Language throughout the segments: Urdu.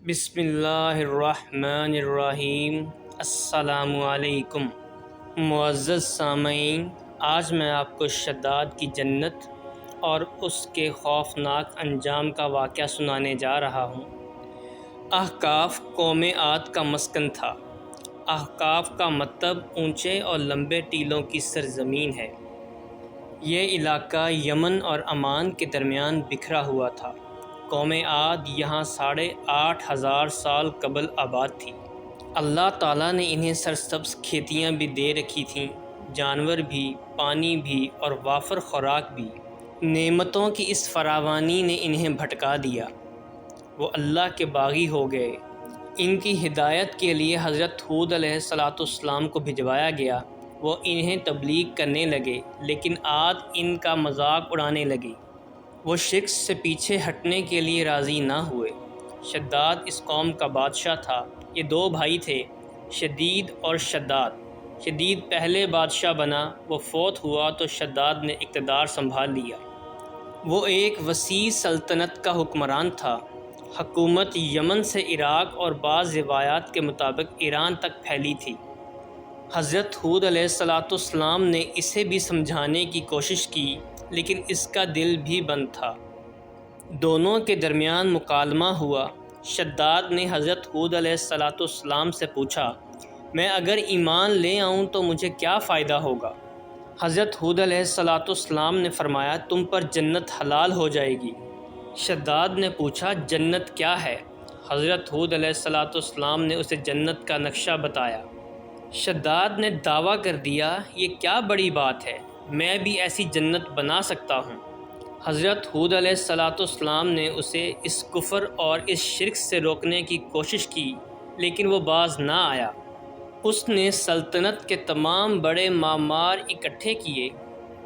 بسم اللہ الرحمن الرحیم۔ السلام علیکم معزز سامعین، آج میں آپ کو شداد کی جنت اور اس کے خوفناک انجام کا واقعہ سنانے جا رہا ہوں۔ احقاف قوم عاد کا مسکن تھا۔ احقاف کا مطلب اونچے اور لمبے ٹیلوں کی سرزمین ہے۔ یہ علاقہ یمن اور عمان کے درمیان بکھرا ہوا تھا۔ قوم عاد یہاں 8,500 سال قبل آباد تھی۔ اللہ تعالیٰ نے انہیں سرسبز کھیتیاں بھی دے رکھی تھیں، جانور بھی، پانی بھی اور وافر خوراک بھی۔ نعمتوں کی اس فراوانی نے انہیں بھٹکا دیا۔ وہ اللہ کے باغی ہو گئے۔ ان کی ہدایت کے لیے حضرت ہود علیہ السلام کو بھجوایا گیا۔ وہ انہیں تبلیغ کرنے لگے، لیکن عاد ان کا مذاق اڑانے لگے۔ وہ شرک سے پیچھے ہٹنے کے لیے راضی نہ ہوئے۔ شداد اس قوم کا بادشاہ تھا۔ یہ دو بھائی تھے، شدید اور شداد۔ شدید پہلے بادشاہ بنا۔ وہ فوت ہوا تو شداد نے اقتدار سنبھال لیا۔ وہ ایک وسیع سلطنت کا حکمران تھا۔ حکومت یمن سے عراق اور بعض روایات کے مطابق ایران تک پھیلی تھی۔ حضرت ہود علیہ السلام نے اسے بھی سمجھانے کی کوشش کی، لیکن اس کا دل بھی بند تھا۔ دونوں کے درمیان مکالمہ ہوا۔ شداد نے حضرت ہود علیہ السلام سے پوچھا، میں اگر ایمان لے آؤں تو مجھے کیا فائدہ ہوگا؟ حضرت ہود علیہ السلام نے فرمایا، تم پر جنت حلال ہو جائے گی۔ شداد نے پوچھا، جنت کیا ہے؟ حضرت ہود علیہ السلام نے اسے جنت کا نقشہ بتایا۔ شداد نے دعویٰ کر دیا، یہ کیا بڑی بات ہے، میں بھی ایسی جنت بنا سکتا ہوں۔ حضرت ہود علیہ السلام نے اسے اس کفر اور اس شرک سے روکنے کی کوشش کی، لیکن وہ باز نہ آیا۔ اس نے سلطنت کے تمام بڑے معمار اکٹھے کیے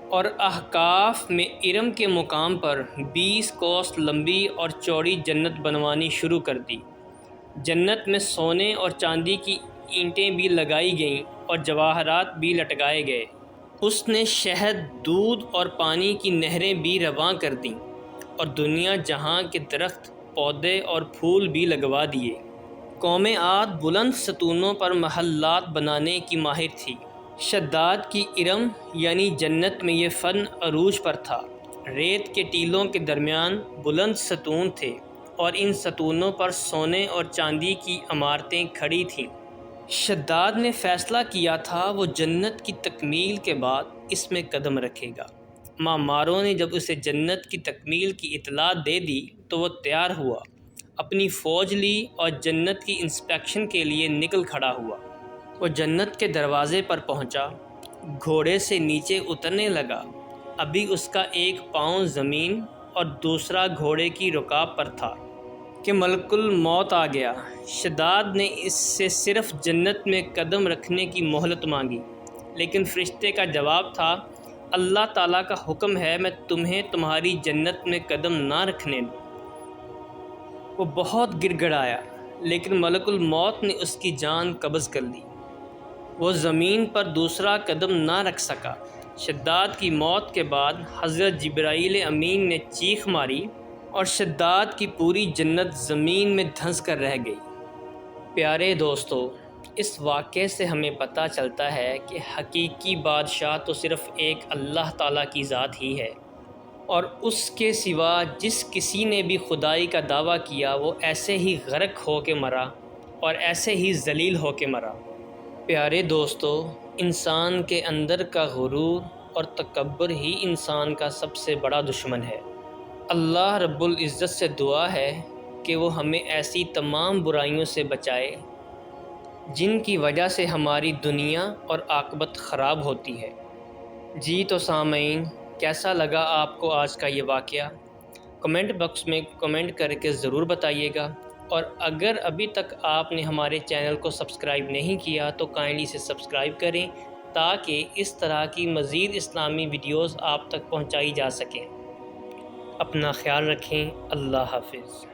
اور احقاف میں ارم کے مقام پر 20 کوس لمبی اور چوڑی جنت بنوانی شروع کر دی۔ جنت میں سونے اور چاندی کی اینٹیں بھی لگائی گئیں اور جواہرات بھی لٹکائے گئے۔ اس نے شہد، دودھ اور پانی کی نہریں بھی رواں کر دیں اور دنیا جہاں کے درخت، پودے اور پھول بھی لگوا دیے۔ قوم عاد بلند ستونوں پر محلات بنانے کی ماہر تھی۔ شداد کی ارم یعنی جنت میں یہ فن عروج پر تھا۔ ریت کے ٹیلوں کے درمیان بلند ستون تھے اور ان ستونوں پر سونے اور چاندی کی عمارتیں کھڑی تھیں۔ شداد نے فیصلہ کیا تھا وہ جنت کی تکمیل کے بعد اس میں قدم رکھے گا۔ معماروں نے جب اسے جنت کی تکمیل کی اطلاع دے دی تو وہ تیار ہوا، اپنی فوج لی اور جنت کی انسپیکشن کے لیے نکل کھڑا ہوا۔ وہ جنت کے دروازے پر پہنچا، گھوڑے سے نیچے اترنے لگا۔ ابھی اس کا ایک پاؤں زمین اور دوسرا گھوڑے کی رکاب پر تھا کہ ملک الموت آ گیا۔ شداد نے اس سے صرف جنت میں قدم رکھنے کی مہلت مانگی، لیکن فرشتے کا جواب تھا، اللہ تعالیٰ کا حکم ہے میں تمہیں تمہاری جنت میں قدم نہ رکھنے دوں۔ وہ بہت گڑ گڑایا، لیکن ملک الموت نے اس کی جان قبض کر لی۔ وہ زمین پر دوسرا قدم نہ رکھ سکا۔ شداد کی موت کے بعد حضرت جبرائیل امین نے چیخ ماری اور شداد کی پوری جنت زمین میں دھنس کر رہ گئی۔ پیارے دوستو، اس واقعے سے ہمیں پتہ چلتا ہے کہ حقیقی بادشاہ تو صرف ایک اللہ تعالیٰ کی ذات ہی ہے، اور اس کے سوا جس کسی نے بھی خدائی کا دعویٰ کیا وہ ایسے ہی غرق ہو کے مرا اور ایسے ہی ذلیل ہو کے مرا۔ پیارے دوستو، انسان کے اندر کا غرور اور تکبر ہی انسان کا سب سے بڑا دشمن ہے۔ اللہ رب العزت سے دعا ہے کہ وہ ہمیں ایسی تمام برائیوں سے بچائے جن کی وجہ سے ہماری دنیا اور عاقبت خراب ہوتی ہے۔ جی تو سامعین، کیسا لگا آپ کو آج کا یہ واقعہ؟ کمنٹ باکس میں کمنٹ کر کے ضرور بتائیے گا، اور اگر ابھی تک آپ نے ہمارے چینل کو سبسکرائب نہیں کیا تو کائنڈلی سے سبسکرائب کریں تاکہ اس طرح کی مزید اسلامی ویڈیوز آپ تک پہنچائی جا سکیں۔ اپنا خیال رکھیں۔ اللہ حافظ۔